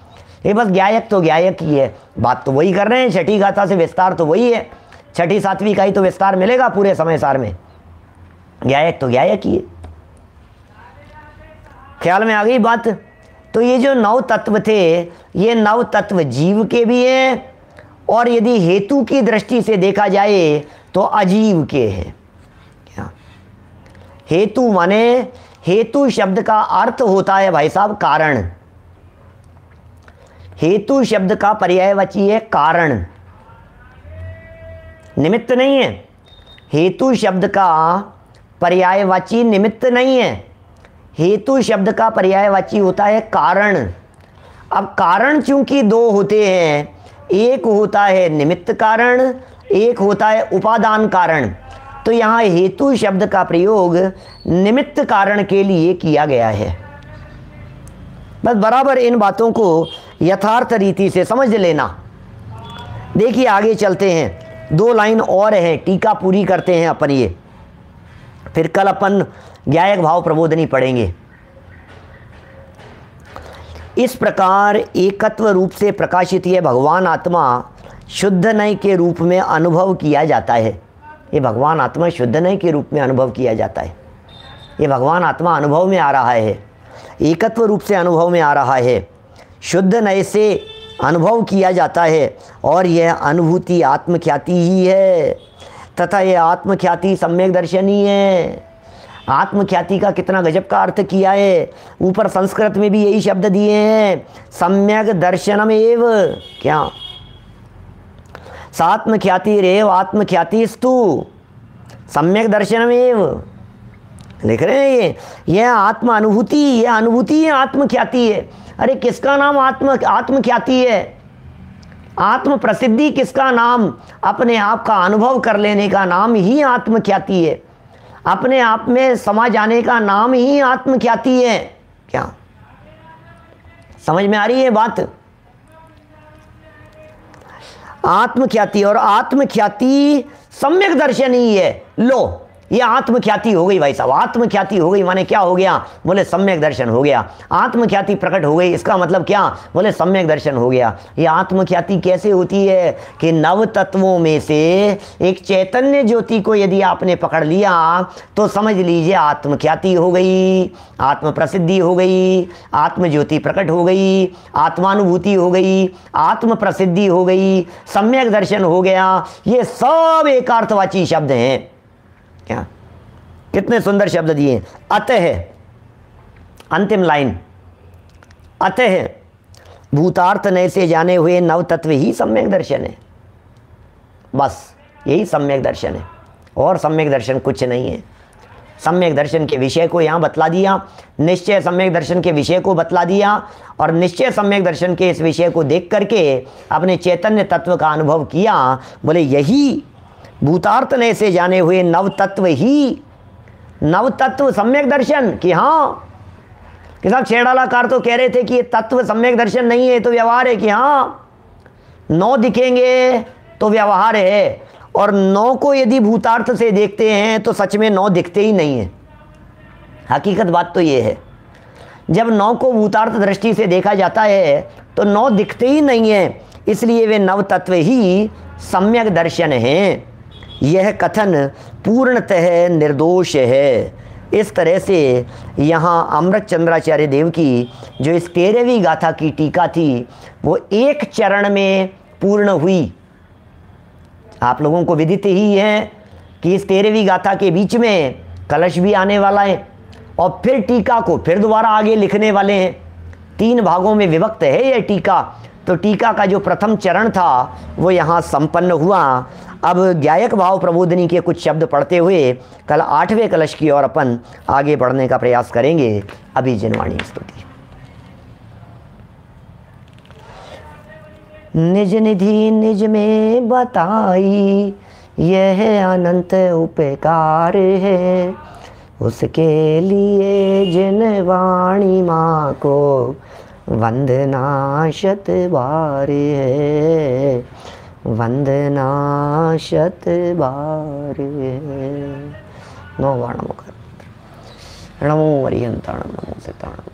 S1: ये बस ज्ञायक तो ज्ञायक ही है, बात तो वही कर रहे हैं। छठी गाथा से विस्तार तो वही है, छठी सातवीं का ही तो विस्तार मिलेगा पूरे समय सार में। ज्ञायक तो ज्ञायक ही है। ख्याल में आ गई बात। तो ये जो नव तत्व थे, ये नव तत्व जीव के भी हैं और यदि हेतु की दृष्टि से देखा जाए तो अजीव के हैं। क्या हेतु माने, हेतु शब्द का अर्थ होता है भाई साहब कारण। हेतु शब्द का पर्यायवाची है कारण, निमित्त नहीं है। हेतु शब्द का पर्यायवाची निमित्त नहीं है, हेतु शब्द का पर्यायवाची होता है कारण। अब कारण चूंकि दो होते हैं, एक होता है निमित्त कारण, एक होता है उपादान कारण। तो यहाँ हेतु शब्द का प्रयोग निमित्त कारण के लिए किया गया है। बस बराबर इन बातों को यथार्थ रीति से समझ लेना। देखिए आगे चलते हैं, 2 लाइन और हैं, टीका पूरी करते हैं अपन ये, फिर कल अपन ज्ञायक भाव प्रबोधनी पढ़ेंगे। इस प्रकार एकत्व रूप से प्रकाशित यह भगवान आत्मा शुद्ध नय के रूप में अनुभव किया जाता है। ये भगवान आत्मा शुद्ध नय के रूप में अनुभव किया जाता है। ये भगवान आत्मा अनुभव में आ रहा है, एकत्व रूप से अनुभव में आ रहा है, शुद्ध नय से अनुभव किया जाता है। और यह अनुभूति आत्मख्याति ही है तथा यह आत्मख्याति सम्यक दर्शनी है। आत्मख्याति का कितना गजब का अर्थ किया है। ऊपर संस्कृत में भी यही शब्द दिए हैं, सम्यक दर्शनम एव, क्या सात्मख्याति रेव आत्मख्यातिस्तु सम्यक दर्शनम एव, लिख रहे हैं ये आत्म अनुभूति, ये अनुभूति है, आत्मख्याति है। अरे किसका नाम आत्मख्याति है? आत्म प्रसिद्धि किसका नाम? अपने आप का अनुभव कर लेने का नाम ही आत्मख्याति है। अपने आप में समा जाने का नाम ही आत्मख्याति है। क्या समझ में आ रही है बात? आत्मख्याति और आत्मख्याति सम्यक दर्शन ही है। लो ये आत्मख्याति हो गई भाई साहब, आत्मख्याति हो गई माने क्या हो गया? बोले सम्यक दर्शन हो गया। आत्मख्याति प्रकट हो गई, इसका मतलब क्या? बोले सम्यक दर्शन हो गया। ये आत्मख्याति कैसे होती है कि नव तत्वों में से एक चैतन्य ज्योति को यदि आपने पकड़ लिया तो समझ लीजिए आत्मख्याति हो गई, आत्म प्रसिद्धि हो गई, आत्म ज्योति प्रकट हो गई, आत्मानुभूति हो गई, आत्म प्रसिद्धि हो गई, सम्यक दर्शन हो गया। ये सब एकार्थवाची शब्द हैं। क्या कितने सुंदर शब्द दिए। अतः, अंतिम लाइन, अतः भूतार्थ नय से जाने हुए नव तत्व ही सम्यक दर्शन है। बस यही सम्यक दर्शन है और सम्यक दर्शन कुछ नहीं है। सम्यक दर्शन के विषय को यहाँ बतला दिया, निश्चय सम्यक दर्शन के विषय को बतला दिया, और निश्चय सम्यक दर्शन के इस विषय को देख करके अपने चैतन्य तत्व का अनुभव किया। बोले यही भूतार्थ ने से जाने हुए नव तत्व ही, नव तत्व सम्यक दर्शन कि हाँ कि साहब छेड़ालाकार तो कह रहे थे कि ये तत्व सम्यक दर्शन नहीं है तो व्यवहार है, कि हाँ 9 दिखेंगे तो व्यवहार है, और 9 को यदि भूतार्थ से देखते हैं तो सच में 9 दिखते ही नहीं है। हकीकत बात तो ये है, जब 9 को भूतार्थ दृष्टि से देखा जाता है तो 9 दिखते ही नहीं है, इसलिए वे नव तत्व ही सम्यक दर्शन हैं। यह कथन पूर्णतः निर्दोष है। इस तरह से यहाँ अमृत चंद्राचार्य देव की जो इस 13वीं गाथा की टीका थी वो एक चरण में पूर्ण हुई। आप लोगों को विदित ही है कि इस 13वीं गाथा के बीच में कलश भी आने वाला है, और फिर टीका को फिर दोबारा आगे लिखने वाले हैं। 3 भागों में विभक्त है यह टीका। तो टीका का जो प्रथम चरण था वो यहाँ संपन्न हुआ। अब गायक भाव प्रबोधिनी के कुछ शब्द पढ़ते हुए कल 8वें कलश की ओर अपन आगे बढ़ने का प्रयास करेंगे। अभी जिनवाणी स्तुति। निज निधि निज में बताई, यह अनंत उपकार है, उसके लिए जिन वाणी माँ को वंदना शत बार है, वंदना शत बार है। 9 बाण मुख नमो वरियंताणम नमो सिताणम।